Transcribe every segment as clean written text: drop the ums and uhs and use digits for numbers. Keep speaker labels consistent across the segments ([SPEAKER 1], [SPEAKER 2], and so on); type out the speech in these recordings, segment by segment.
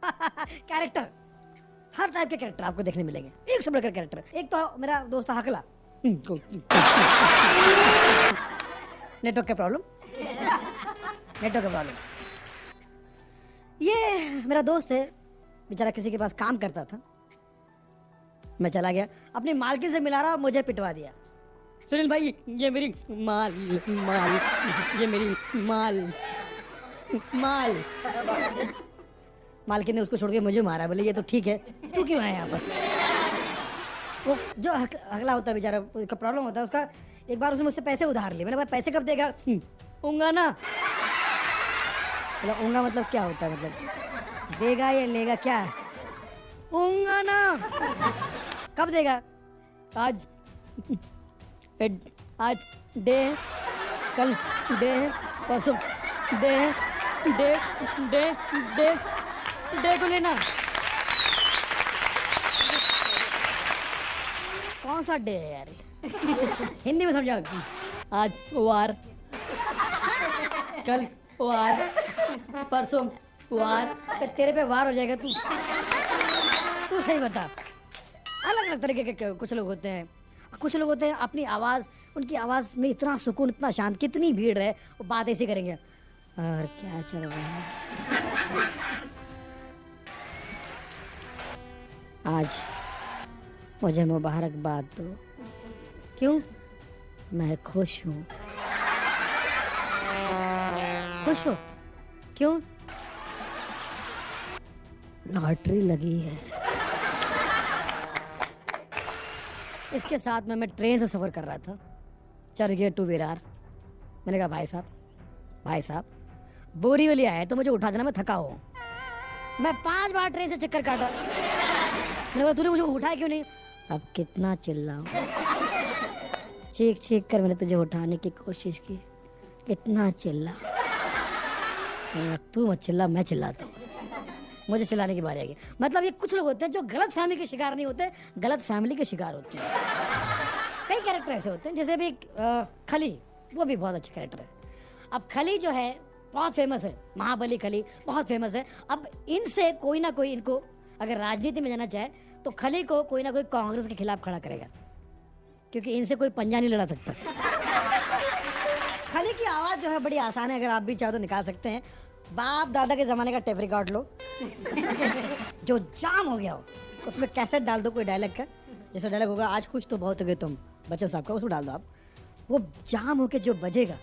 [SPEAKER 1] Character, हर type के character आपको देखने मिलेंगे, एक से बढ़कर कैरेक्टर। एक तो मेरा दोस्त था हकला, नेटवर्क का प्रॉब्लम, नेटवर्क का प्रॉब्लम। ये मेरा दोस्त है, बेचारा किसी के पास काम करता था। मैं चला गया, अपनी मालकिन से मिला रहा और मुझे पिटवा दिया। सुनील भाई, ये मेरी माल, ये मेरी माल। मालकिन ने उसको छोड़ के मुझे मारा। बोले ये तो ठीक है, तू क्यों आया यहाँ पर? वो जो अगला होता है बेचारा, उसका प्रॉब्लम होता है उसका। एक बार उसने मुझसे पैसे उधार लिए। मैंने बोला पैसे कब देगा? ऊँगा ना। बोला ऊँगा मतलब क्या होता है? मतलब देगा या लेगा, क्या है? ऊँगा ना। कब देगा? आज आज डे है, कल डे है, परसों डे है, डे डे डे डे को लेना। कौन सा डे है यार? हिंदी में समझाओ। आज वार, कल वार, परसों वार। तेरे पे वार हो जाएगा। तू सही बता। अलग अलग तरीके के कुछ लोग होते हैं। कुछ लोग होते हैं अपनी आवाज, उनकी आवाज में इतना सुकून, इतना शांत, कितनी भीड़ है वो बात ऐसी करेंगे। और क्या चल रहा है? आज मुझे मुबारकबाद दो। क्यों? मैं खुश हूँ। खुश हो? क्यों? लॉटरी लगी है। इसके साथ में मैं ट्रेन से सफर कर रहा था, चरगेट टू विरार। मैंने कहा भाई साहब बोरीवली आया तो मुझे उठा देना, मैं थका हूँ। मैं 5 बार ट्रेन से चक्कर काटा। मैंने बोला तूने मुझे उठाया क्यों नहीं? अब कितना चिल्लाऊं? चीख कर मैंने तुझे उठाने की कोशिश की, कितना चिल्ला। तू मत चिल्ला, मैं चिल्लाता हूँ, मुझे चिल्लाने की बारी आएगी। मतलब ये कुछ लोग होते हैं जो गलत फहमी के शिकार नहीं होते, गलत फैमिली के शिकार होते हैं। कई कैरेक्टर ऐसे होते हैं, जैसे भी खली, वो भी बहुत अच्छे कैरेक्टर है। अब खली जो है बहुत फेमस है, महाबली खली बहुत फेमस है। अब इनसे कोई ना कोई, इनको अगर राजनीति में जाना चाहे तो खली को कोई ना कोई कांग्रेस के खिलाफ खड़ा करेगा, क्योंकि इनसे कोई पंजा नहीं लड़ा सकता। खली की आवाज जो है बड़ी आसान है, अगर आप भी चाहो तो निकाल सकते हैं। बाप दादा के जमाने का टेप रिकॉर्ड लो जो जाम हो गया हो, उसमें कैसेट डाल दो कोई डायलॉग का। जैसा डायलॉग होगा, आज खुश तो बहुत हो गए तुम, बच्चन साहब का, उसको डाल दो आप। वो जाम होके जो बजेगा,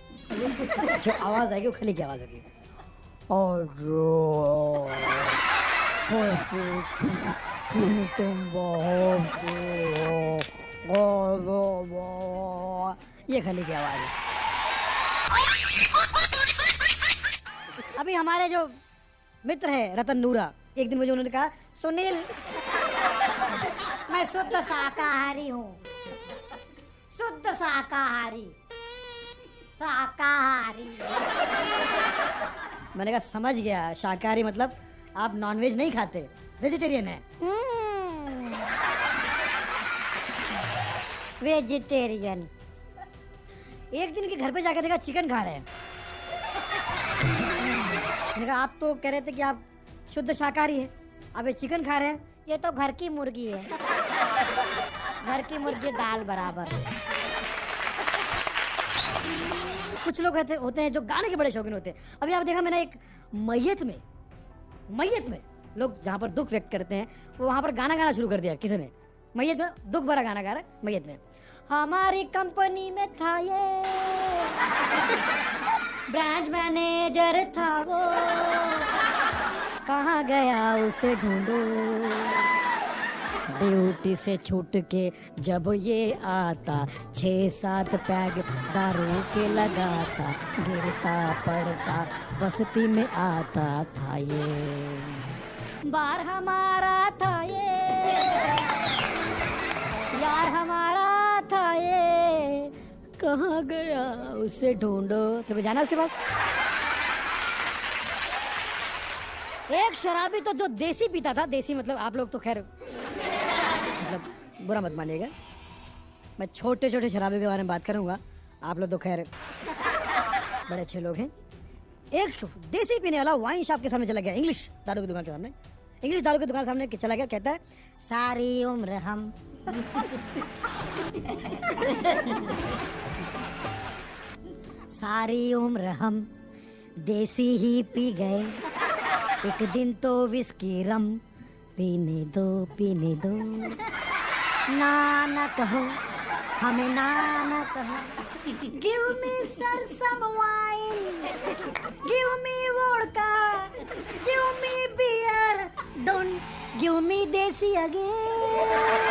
[SPEAKER 1] जो आवाज आएगी वो खली की आवाज होगी। और तुम बहुत, ये खली की आवाज है। अभी हमारे जो मित्र है रतन नूरा, एक दिन मुझे उन्होंने कहा, सुनील मैं शुद्ध शाकाहारी हूँ, शुद्ध शाकाहारी, शाकाहारी। मैंने कहा समझ गया, शाकाहारी मतलब आप नॉनवेज नहीं खाते, वेजिटेरियन है। वेजिटेरियन। एक दिन के घर पे जाके देखा चिकन खा रहे हैं। मैंने कहा आप तो कह रहे थे कि आप शुद्ध शाकाहारी हैं, अब ये चिकन खा रहे हैं। ये तो घर की मुर्गी है, घर की मुर्गी दाल बराबर। कुछ लोग होते हैं जो गाने के बड़े शौकीन होते हैं। अभी आप देखा मैंने एक मैयत में लोग जहाँ पर दुख व्यक्त करते हैं, वो वहाँ पर गाना गाना शुरू कर दिया किसी ने। मैयत में दुख भरा गाना गा रहा है। मैयत में हमारी कंपनी में था ये ब्रांच मैनेजर था, वो कहाँ गया उसे ढूंढो, ड्यूटी से छूट के जब ये आता, 6-7 पैग दारू के लगाता, गिरता पड़ता बस्ती में आता था ये। बार हमारा था ये, यार हमारा था ये, कहाँ गया उसे ढूंढो। तुम्हें जाना उसके पास? एक शराबी तो जो देसी पीता था, देसी मतलब आप लोग तो खैर मतलब बुरा मत मानिएगा, मैं छोटे छोटे शराबी के बारे में बात करूंगा, आप लोग तो खैर बड़े अच्छे लोग हैं। एक देसी पीने वाला वाइन शॉप के सामने चला गया, इंग्लिश दारू की दुकान के सामने। इंग्लिश दारू की दुकान के सामने चला गया, कहता है सारी उम्र हम सारी उम्र हम देसी ही पी गए, एक दिन तो विस्की रम पीने दो, ना कहो हमें ना कहो, give me sir some wine, give me vodka, give me beer, don't give me desi again.